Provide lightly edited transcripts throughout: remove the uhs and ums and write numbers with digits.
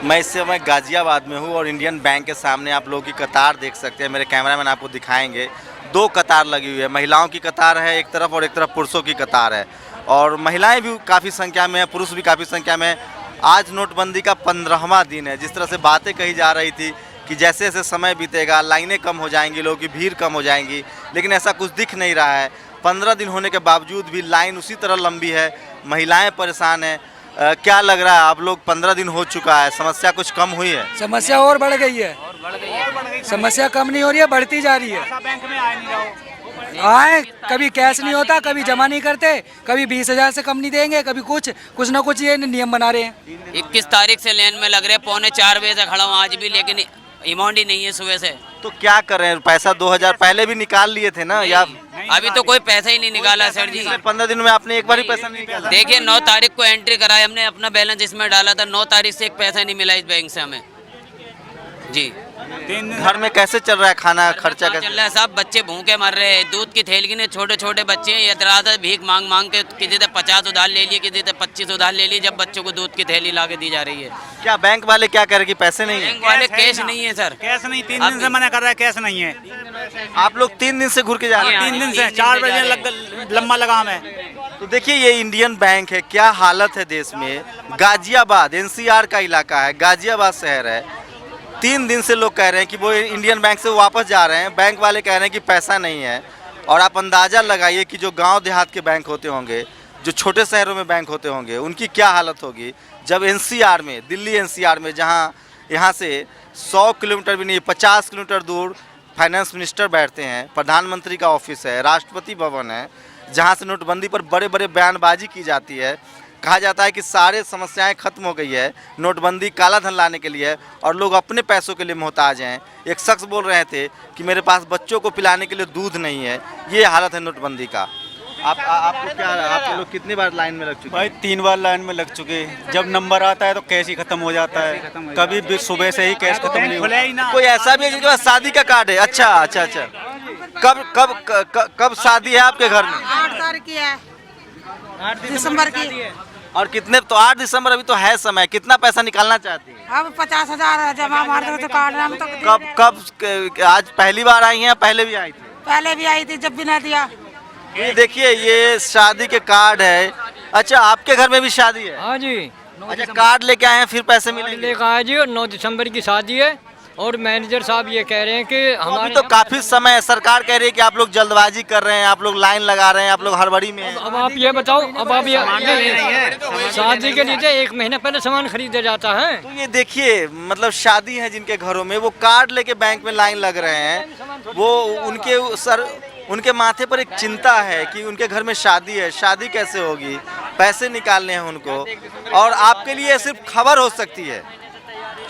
मैं इस समय गाजियाबाद में हूँ और इंडियन बैंक के सामने आप लोगों की कतार देख सकते हैं। मेरे कैमरामैन आपको दिखाएंगे। दो कतार लगी हुई है, महिलाओं की कतार है एक तरफ और एक तरफ पुरुषों की कतार है। और महिलाएं भी काफ़ी संख्या में है, पुरुष भी काफ़ी संख्या में है। आज नोटबंदी का 15वां दिन है। जिस तरह से बातें कही जा रही थी कि जैसे जैसे समय बीतेगा लाइनें कम हो जाएंगी, लोगों की भीड़ कम हो जाएंगी, लेकिन ऐसा कुछ दिख नहीं रहा है। 15 दिन होने के बावजूद भी लाइन उसी तरह लंबी है, महिलाएं परेशान हैं। क्या लग रहा है, आप लोग 15 दिन हो चुका है, समस्या कुछ कम हुई है? समस्या और बढ़ गई है, समस्या कम नहीं हो रही है, बढ़ती जा रही है। बैंक में आए नहीं रहो, आए कभी कैश नहीं होता, कभी जमा नहीं करते, कभी 20,000 से कम नहीं देंगे, कभी कुछ ना कुछ ये नियम बना रहे हैं। 21 तारीख से लाइन में लग रहे, 3:45 बजे से खड़ा हूँ आज भी, लेकिन अमाउंट ही नहीं है सुबह से। तो क्या कर रहे हैं? पैसा 2000 पहले भी निकाल लिए थे ना, या अभी तो कोई पैसा ही नहीं निकाला सर जी। 15 दिन में आपने एक बार ही पैसा नहीं निकाला? देखिए 9 तारीख को एंट्री कराई हमने, अपना बैलेंस इसमें डाला था, 9 तारीख से एक पैसा नहीं मिला इस बैंक से हमें जी। घर में कैसे चल रहा है, खाना खर्चा चल कैसे? रहा है, सब बच्चे भूखे मर रहे हैं। दूध की थैली ने छोटे छोटे बच्चे हैं, यदरादा भीख मांग मांग के किसी से 50 उधार ले लिए, किसी से 25 उधार ले लिए, जब बच्चों को दूध की थैली ला के दी जा रही है। क्या बैंक वाले क्या कह रहे हैं कि पैसे नहीं है? बैंक वाले कैश नहीं है सर, कैश नहीं, 3 दिन से मना कर रहा है, कैश नहीं है। आप लोग 3 दिन से घूर के जा रहे हैं? 3 दिन से 4 बजे लंबा लगाम है। तो देखिए ये इंडियन बैंक है, क्या हालत है देश में। गाजियाबाद एनसीआर का इलाका है, गाजियाबाद शहर है। 3 दिन से लोग कह रहे हैं कि वो इंडियन बैंक से वापस जा रहे हैं, बैंक वाले कह रहे हैं कि पैसा नहीं है। और आप अंदाज़ा लगाइए कि जो गांव देहात के बैंक होते होंगे, जो छोटे शहरों में बैंक होते होंगे, उनकी क्या हालत होगी जब एनसीआर में, दिल्ली एनसीआर में, जहां यहाँ से 100 किलोमीटर भी नहीं, 50 किलोमीटर दूर फाइनेंस मिनिस्टर बैठते हैं, प्रधानमंत्री का ऑफिस है, राष्ट्रपति भवन है, जहाँ से नोटबंदी पर बड़े बड़े बयानबाजी की जाती है। कहा जाता है कि सारे समस्याएं खत्म हो गई है, नोटबंदी काला धन लाने के लिए, और लोग अपने पैसों के लिए मोहताज हैं। एक शख्स बोल रहे थे कि मेरे पास बच्चों को पिलाने के लिए दूध नहीं है। ये हालत है नोटबंदी का। आपको क्या, आप लोग कितनी बार लाइन में लग चुके? भाई 3 बार लाइन में लग चुके। जब नंबर आता है तो कैश ही खत्म हो जाता है, कभी भी सुबह से ही कैश खत्म नहीं होता। कोई ऐसा भी है जिनके पास शादी का कार्ड है? अच्छा अच्छा अच्छा। कब कब कब कब शादी है आपके घर में? 8 तारीख की है, 8 दिसंबर की। और कितने, तो 8 दिसंबर अभी तो है समय, कितना पैसा निकालना चाहती हैं? अब 50,000 जमा मार दो तो कार्ड नाम तो कब आज पहली बार आई हैं या पहले भी आई थी? पहले भी आई थी, जब भी ना दिया। ये देखिए ये शादी के कार्ड है। अच्छा आपके घर में भी शादी है? हाँ जी। अच्छा कार्ड लेके आए हैं, फिर पैसे मिलेंगे? लेकर आए जी, और 9 दिसंबर की शादी है। और मैनेजर साहब ये कह रहे हैं कि हमारे तो काफी समय है, सरकार कह रही है कि आप लोग जल्दबाजी कर रहे हैं, आप लोग लाइन लगा रहे हैं, आप लोग हड़बड़ी में हैं। अब आप ये बताओ, अब आप ये शादी के लिए 1 महीना पहले सामान खरीदा जाता है। तो ये देखिए मतलब शादी है जिनके घरों में, वो कार्ड लेके बैंक में लाइन लग रहे हैं। वो उनके माथे पर एक चिंता है कि उनके घर में शादी है, शादी कैसे होगी, पैसे निकालने हैं उनको। और आपके लिए सिर्फ खबर हो सकती है,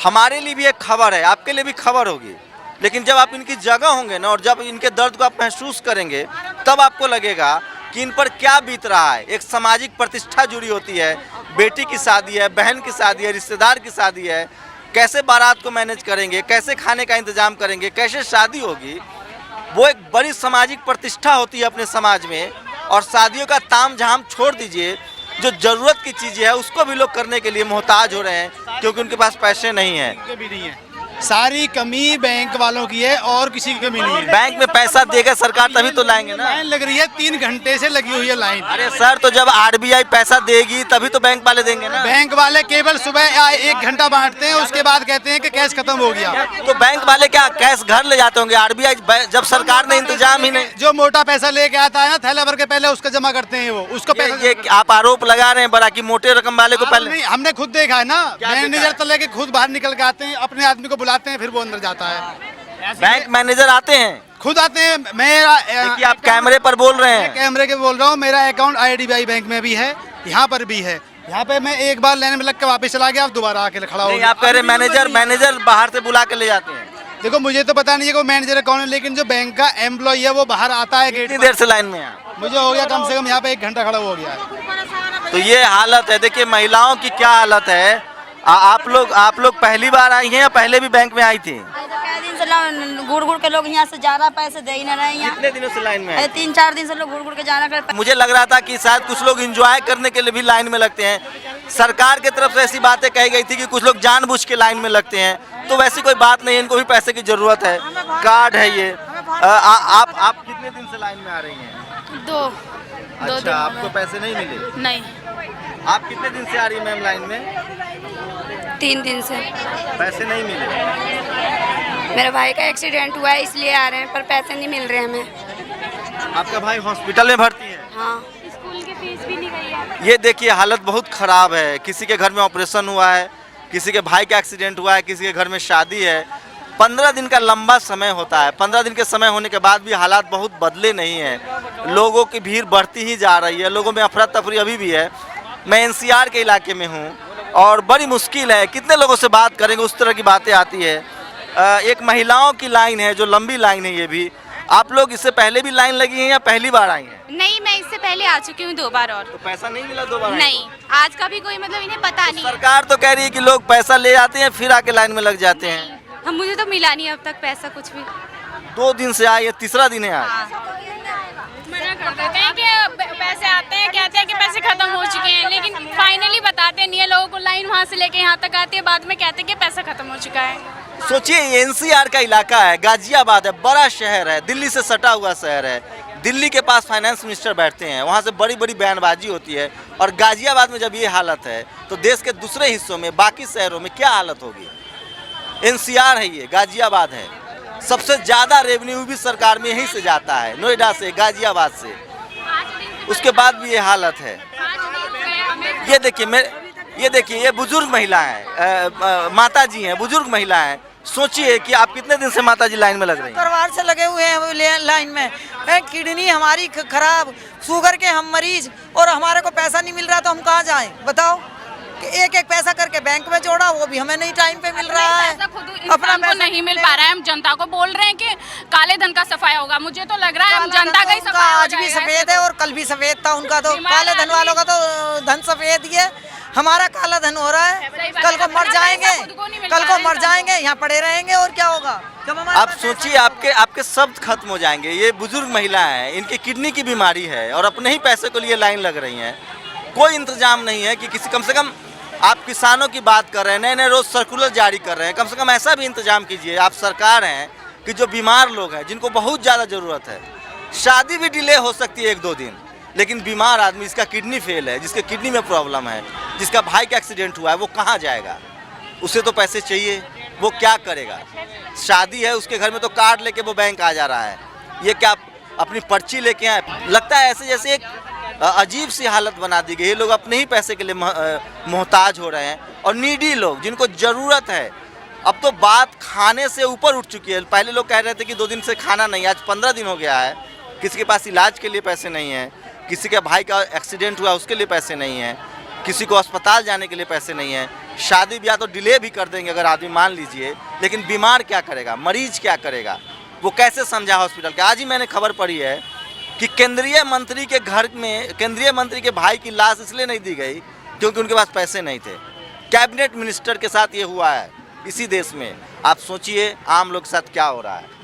हमारे लिए भी एक खबर है, आपके लिए भी खबर होगी, लेकिन जब आप इनकी जगह होंगे ना, और जब इनके दर्द को आप महसूस करेंगे, तब आपको लगेगा कि इन पर क्या बीत रहा है। एक सामाजिक प्रतिष्ठा जुड़ी होती है, बेटी की शादी है, बहन की शादी है, रिश्तेदार की शादी है, कैसे बारात को मैनेज करेंगे, कैसे खाने का इंतजाम करेंगे, कैसे शादी होगी। वो एक बड़ी सामाजिक प्रतिष्ठा होती है अपने समाज में। और शादियों का ताम झाम छोड़ दीजिए, जो ज़रूरत की चीज़ें है उसको भी लोग करने के लिए मोहताज हो रहे हैं, क्योंकि उनके पास पैसे नहीं हैं। सारी कमी बैंक वालों की है और किसी की कमी नहीं है। बैंक में पैसा देगा सरकार तभी तो लाएंगे ना। लाइन लग रही है, 3 घंटे से लगी हुई है लाइन। अरे सर, तो जब आरबीआई पैसा देगी तभी तो बैंक वाले देंगे ना। बैंक वाले केवल सुबह 1 घंटा बांटते हैं, उसके बाद कहते हैं कि कैश खत्म हो गया। तो बैंक वाले क्या कैश घर ले जाते होंगे? आरबीआई जब सरकार ने इंतजाम ही नहीं, जो मोटा पैसा लेके आता है ना थैला भर के, पहले उसका जमा करते हैं, वो उसको पैसा। ये आप आरोप लगा रहे हैं बड़ा कि मोटे रकम वाले को पहले। नहीं, हमने खुद देखा है ना, मैनेजर तो लेके खुद बाहर निकल के आते हैं, अपने आदमी को बुलाते हैं, फिर वो अंदर जाता है। बैंक मैनेजर आते हैं, खुद आते हैं। मेरा देखिए आप कैमरे पर बोल रहे हैं। कैमरे के बोल रहा हूँ, मेरा अकाउंट IDBI बैंक में भी है, यहाँ पर भी है। यहाँ पे मैं एक बार लाइन में लग के वापस चला गया, अब दोबारा आके खड़ा हो गया। आप कह रहे मैनेजर बाहर से बुला के ले जाते हैं? देखो मुझे तो पता नहीं है कि मैनेजर कौन है, लेकिन जो बैंक का एम्प्लॉय है वो बाहर आता है। कितनी देर से लाइन में है? मुझे हो गया कम से कम यहाँ पे 1 घंटा खड़ा हो गया है। तो ये हालत है। देखिए महिलाओं की क्या हालत है। आप लोग पहली बार आई हैं या पहले भी बैंक में आई थी? दिन से घूर घूर के लोग यहाँ से जा रहा, पैसे दे ही ना रहे हैं। कितने दिनों से लाइन में है? 3-4 दिन से लोग घूर घूर के जाना कर। मुझे लग रहा था कि शायद कुछ लोग एंजॉय करने के लिए भी लाइन में लगते हैं। सरकार की तरफ से ऐसी बातें कही गई थी कि कुछ लोग जानबूझ के लाइन में लगते हैं, तो वैसी कोई बात नहीं है, इनको भी पैसे की जरूरत है। कार्ड है ये। आप कितने दिन से लाइन में आ रही हैं? दो अच्छा, आपको पैसे नहीं मिले? नहीं, आप कितने दिन से आ रही हैं मैम लाइन में? 3 दिन से। पैसे नहीं मिले? मेरे भाई का एक्सीडेंट हुआ है इसलिए आ रहे हैं, पर पैसे नहीं मिल रहे हमें। आपका भाई हॉस्पिटल में भर्ती है? हाँ, स्कूल की फीस भी नहीं गई है। ये देखिए हालत बहुत ख़राब है। किसी के घर में ऑपरेशन हुआ है, किसी के भाई का एक्सीडेंट हुआ है, किसी के घर में शादी है। 15 दिन का लंबा समय होता है। 15 दिन के समय होने के बाद भी हालात बहुत बदले नहीं हैं। लोगों की भीड़ बढ़ती ही जा रही है, लोगों में अफरा तफरी अभी भी है। मैं एनसीआर के इलाके में हूँ और बड़ी मुश्किल है, कितने लोगों से बात करेंगे, उस तरह की बातें आती है। एक महिलाओं की लाइन है जो लंबी लाइन है। ये भी आप लोग इससे पहले भी लाइन लगी हैं या पहली बार आई हैं? नहीं, मैं इससे पहले आ चुकी हूँ 2 बार। और तो पैसा नहीं मिला 2 बार? नहीं, आज का भी कोई मतलब इन्हें पता नहीं है। सरकार तो कह रही है कि लोग पैसा ले आते हैं फिर आके लाइन में लग जाते हैं। हम मुझे तो मिला नहीं अब तक पैसा कुछ भी। 2 दिन से आए, 3रा दिन है आज। मना कर देते हैं कि पैसे आते हैं, कहते हैं कि पैसे खत्म हो चुके हैं, लेकिन फाइनली बताते नहीं है लोगों को। लाइन वहाँ से लेके यहाँ तक आती है, बाद में कहते हैं कि पैसा खत्म हो चुका है। सोचिए एनसीआर का इलाका है, गाजियाबाद है, बड़ा शहर है, दिल्ली से सटा हुआ शहर है। दिल्ली के पास फाइनेंस मिनिस्टर बैठते हैं, वहाँ से बड़ी बड़ी बयानबाजी होती है। और गाजियाबाद में जब ये हालत है तो देश के दूसरे हिस्सों में, बाकी शहरों में क्या हालत होगी? एनसीआर है ये, गाजियाबाद है। सबसे ज़्यादा रेवेन्यू भी सरकार में यहीं से जाता है, नोएडा से, गाजियाबाद से। उसके बाद भी ये हालत है। ये देखिए ये बुजुर्ग महिला है, माता जी हैं, बुजुर्ग महिला हैं। सोचिए कि आप कितने दिन से माता जी लाइन में लग रही हैं? परिवार से लगे हुए हैं लाइन में। किडनी हमारी खराब, शुगर के हम मरीज, और हमारे को पैसा नहीं मिल रहा तो हम कहाँ जाएं? बताओ कि एक एक पैसा करके बैंक में जोड़ा, वो भी हमें नहीं टाइम पे मिल रहा है। अपना को नहीं मिल पा रहा है। हम जनता को बोल रहे हैं कि काले धन का सफाया होगा। मुझे तो लग रहा है हम जनता का ही सफाया। आज भी सफेद है और कल भी सफेद था उनका। तो काले धन वालों का तो धन सफेद ही है, हमारा काला धन हो रहा है। कल को मर जाएंगे, यहाँ पड़े रहेंगे और क्या होगा? आप सोचिए आपके शब्द खत्म हो जाएंगे। ये बुजुर्ग महिला है, इनकी किडनी की बीमारी है और अपने ही पैसे को लिए लाइन लग रही हैं। कोई इंतजाम नहीं है कि किसी, कम से कम आप किसानों की बात कर रहे हैं, नए नए रोज सर्कुलर जारी कर रहे हैं, कम से कम ऐसा भी इंतजाम कीजिए। आप सरकार हैं कि जो बीमार लोग हैं, जिनको बहुत ज़्यादा ज़रूरत है, शादी भी डिले हो सकती है 1-2 दिन, लेकिन बीमार आदमी, जिसका किडनी फेल है, जिसके किडनी में प्रॉब्लम है, जिसका भाई का एक्सीडेंट हुआ है, वो कहाँ जाएगा? उसे तो पैसे चाहिए, वो क्या करेगा? शादी है उसके घर में तो कार्ड लेके वो बैंक आ जा रहा है। ये क्या अपनी पर्ची लेके आए? लगता है ऐसे जैसे एक अजीब सी हालत बना दी गई है। लोग अपने ही पैसे के लिए मोहताज हो रहे हैं और नीडी लोग जिनको ज़रूरत है। अब तो बात खाने से ऊपर उठ चुकी है। पहले लोग कह रहे थे कि 2 दिन से खाना नहीं, आज 15 दिन हो गया है। किसी के पास इलाज के लिए पैसे नहीं हैं, किसी के भाई का एक्सीडेंट हुआ उसके लिए पैसे नहीं हैं, किसी को अस्पताल जाने के लिए पैसे नहीं हैं। शादी ब्याह तो डिले भी कर देंगे अगर आदमी मान लीजिए, लेकिन बीमार क्या करेगा? मरीज क्या करेगा? वो कैसे समझा हॉस्पिटल के? आज ही मैंने खबर पढ़ी है कि केंद्रीय मंत्री के घर में केंद्रीय मंत्री के भाई की लाश इसलिए नहीं दी गई क्योंकि उनके पास पैसे नहीं थे। कैबिनेट मिनिस्टर के साथ ये हुआ है इसी देश में। आप सोचिए आम लोग के साथ क्या हो रहा है।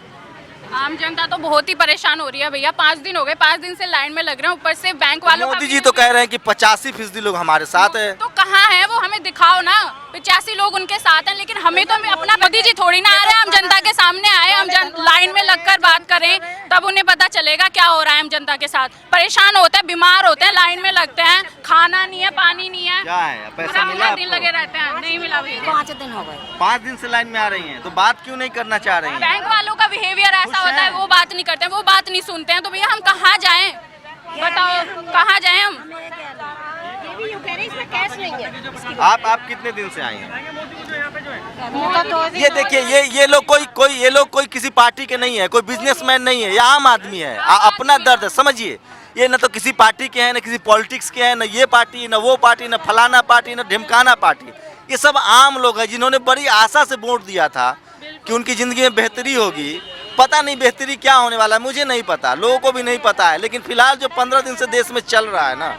आम जनता तो बहुत ही परेशान हो रही है भैया। 5 दिन हो गए, 5 दिन से लाइन में लग रहे हैं। ऊपर से बैंक वालों मोदी जी तो कह रहे हैं कि 85% लोग हमारे साथ है। तो कहाँ है वो? हमें दिखाओ ना। 85 लोग उनके साथ हैं, लेकिन हमें तो अपना मोदी जी थोड़ी ना आ रहे हैं। हम जनता के सामने आए, हम लाइन में लगकर बात करें, तब उन्हें पता चलेगा क्या हो रहा है। हम जनता के साथ परेशान होते हैं, बीमार होते हैं, लाइन में लगते हैं, खाना नहीं है, पानी नहीं है। क्या है? पैसा मिला? दिन लगे रहते हैं, नहीं मिला भैया। 5 दिन हो गए। 5 दिन से लाइन में आ रही हैं, तो बात क्यों नहीं करना चाह रही हैं? बैंक वालों का बिहेवियर ऐसा होता है, वो बात नहीं करते हैं, वो बात नहीं सुनते हैं। तो भैया हम कहाँ जाएं? बताओ कहाँ जाएं हम? आप कितने दिन से आई हैं? ये देखिए ये लोग कोई किसी पार्टी के नहीं है, कोई बिजनेसमैन नहीं है, ये आम आदमी है। अपना दर्द है, समझिए। ये न तो किसी पार्टी के हैं, न किसी पॉलिटिक्स के हैं, न ये पार्टी, न वो पार्टी, न फलाना पार्टी, न ढिमकाना पार्टी। ये सब आम लोग हैं जिन्होंने बड़ी आशा से वोट दिया था कि उनकी ज़िंदगी में बेहतरी होगी। पता नहीं बेहतरी क्या होने वाला है, मुझे नहीं पता, लोगों को भी नहीं पता है। लेकिन फिलहाल जो 15 दिन से देश में चल रहा है ना,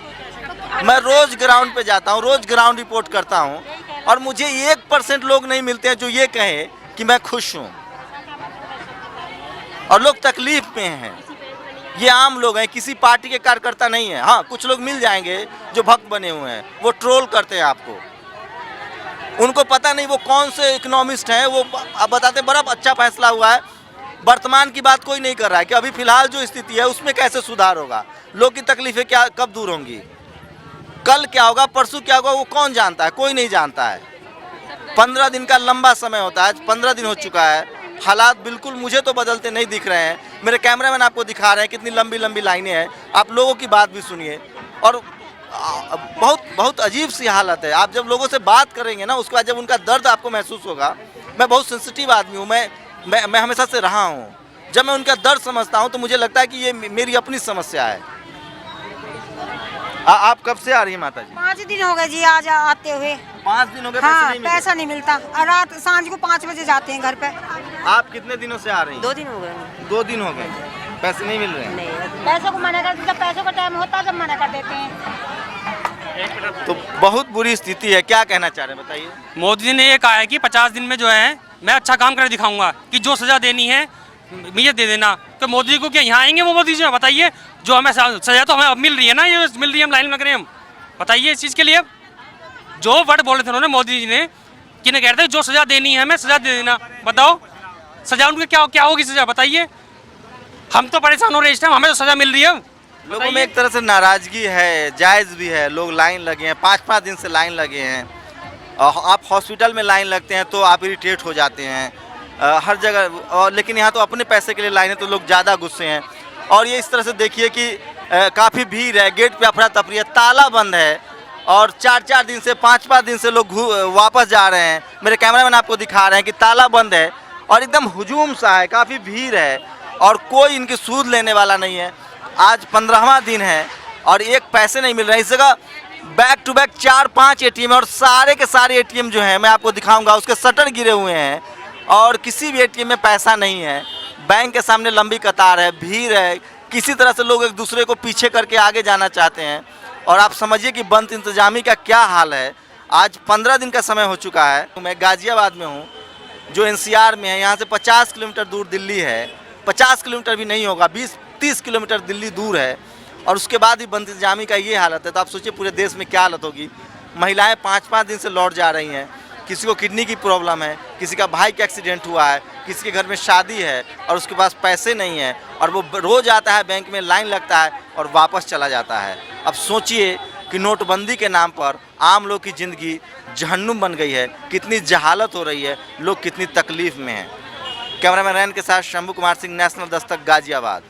मैं रोज़ ग्राउंड पे जाता हूँ, रोज़ ग्राउंड रिपोर्ट करता हूँ, और मुझे 1% लोग नहीं मिलते हैं जो ये कहें कि मैं खुश हूँ। और लोग तकलीफ में हैं। ये आम लोग हैं, किसी पार्टी के कार्यकर्ता नहीं है। हाँ, कुछ लोग मिल जाएंगे जो भक्त बने हुए हैं, वो ट्रोल करते हैं आपको, उनको पता नहीं वो कौन से इकोनॉमिस्ट हैं, वो अब बताते बड़ा अच्छा फैसला हुआ है। वर्तमान की बात कोई नहीं कर रहा है कि अभी फिलहाल जो स्थिति है उसमें कैसे सुधार होगा, लोग की तकलीफें क्या कब दूर होंगी, कल क्या होगा, परसों क्या होगा, वो कौन जानता है, कोई नहीं जानता है। 15 दिन का लंबा समय होता है, 15 दिन हो चुका है, हालात बिल्कुल मुझे तो बदलते नहीं दिख रहे हैं। मेरे कैमरामैन आपको दिखा रहे हैं कितनी लंबी लंबी लाइनें हैं, आप लोगों की बात भी सुनिए। और बहुत बहुत अजीब सी हालत है। आप जब लोगों से बात करेंगे ना, उसके बाद जब उनका दर्द आपको महसूस होगा। मैं बहुत सेंसिटिव आदमी हूँ, मैं हमेशा से रहा हूँ। जब मैं उनका दर्द समझता हूँ तो मुझे लगता है कि ये मेरी अपनी समस्या है। आप कब से आ रही हैं माता जी? 5 दिन हो गए जी आज आते हुए। 5 दिन हो गए? हाँ, पैसा नहीं मिलता और रात सांझ को 5 बजे जाते हैं घर पे। आप कितने दिनों से आ रही हैं? 2 दिन हो गए। 2 दिन हो गए, पैसे नहीं मिल रहे हैं? नहीं, पैसों को मना कर, जब पैसों का टाइम होता है जब मना कर देते हैं। तो बहुत बुरी स्थिति है, क्या कहना चाह रहे हैं बताइए? मोदी जी ने ये कहा है कि 50 दिन में जो है मैं अच्छा काम कर दिखाऊंगा, कि जो सजा देनी है मुझे दे देना। तो मोदी जी को क्या यहाँ आएंगे वो मोदी जी? बताइए, जो हमें सजा तो हमें अब मिल रही है ना, ये मिल रही है, हम लाइन में लग रहे हैं हम। बताइए इस चीज़ के लिए जो वर्ड बोले थे उन्होंने मोदी जी ने कि नहीं, कह रहे थे जो सजा देनी है हमें सजा दे देना। बताओ सजा उनकी क्या होगी सजा? बताइए, हम तो परेशान हो रहे हैं इस टाइम, हमें तो सजा मिल रही है। लोगों में एक तरह से नाराजगी है, जायज़ भी है। लोग लाइन लगे हैं, 5-5 दिन से लाइन लगे हैं। आप हॉस्पिटल में लाइन लगते हैं तो आप इरिटेट हो जाते हैं हर जगह, और लेकिन यहाँ तो अपने पैसे के लिए लाइन है तो लोग ज़्यादा गुस्से हैं। और ये इस तरह से देखिए कि काफ़ी भीड़ है, गेट पे अफरा तफरी है, ताला बंद है और 4-4 दिन से 5-5 दिन से लोग वापस जा रहे हैं। मेरे कैमरामैन आपको दिखा रहे हैं कि ताला बंद है और एकदम हुजूम सा है, काफ़ी भीड़ है और कोई इनकी सूद लेने वाला नहीं है। आज 15वां दिन है और एक पैसे नहीं मिल रहे। इस जगह बैक टू बैक 4-5 एटीएम और सारे के सारे एटीएम जो हैं मैं आपको दिखाऊंगा, उसके शटर गिरे हुए हैं और किसी भी एटीएम में पैसा नहीं है। बैंक के सामने लंबी कतार है, भीड़ है, किसी तरह से लोग एक दूसरे को पीछे करके आगे जाना चाहते हैं। और आप समझिए कि बंद इंतजामी का क्या हाल है। आज 15 दिन का समय हो चुका है। मैं गाजियाबाद में हूँ जो एनसीआर में है। यहाँ से 50 किलोमीटर दूर दिल्ली है, 50 किलोमीटर भी नहीं होगा, 20-30 किलोमीटर दिल्ली दूर है और उसके बाद ही बंद इंतजामी का ये हालत है। तो आप सोचिए पूरे देश में क्या हालत होगी। महिलाएं 5-5 दिन से लौट जा रही हैं, किसी को किडनी की प्रॉब्लम है, किसी का भाई का एक्सीडेंट हुआ है, किसी के घर में शादी है और उसके पास पैसे नहीं है और वो रोज़ आता है बैंक में, लाइन लगता है और वापस चला जाता है। अब सोचिए कि नोटबंदी के नाम पर आम लोग की ज़िंदगी जहन्नुम बन गई है, कितनी जहालत हो रही है, लोग कितनी तकलीफ़ में हैं। कैमरामैन रैन के साथ शंभू कुमार सिंह, नेशनल दस्तक, गाजियाबाद।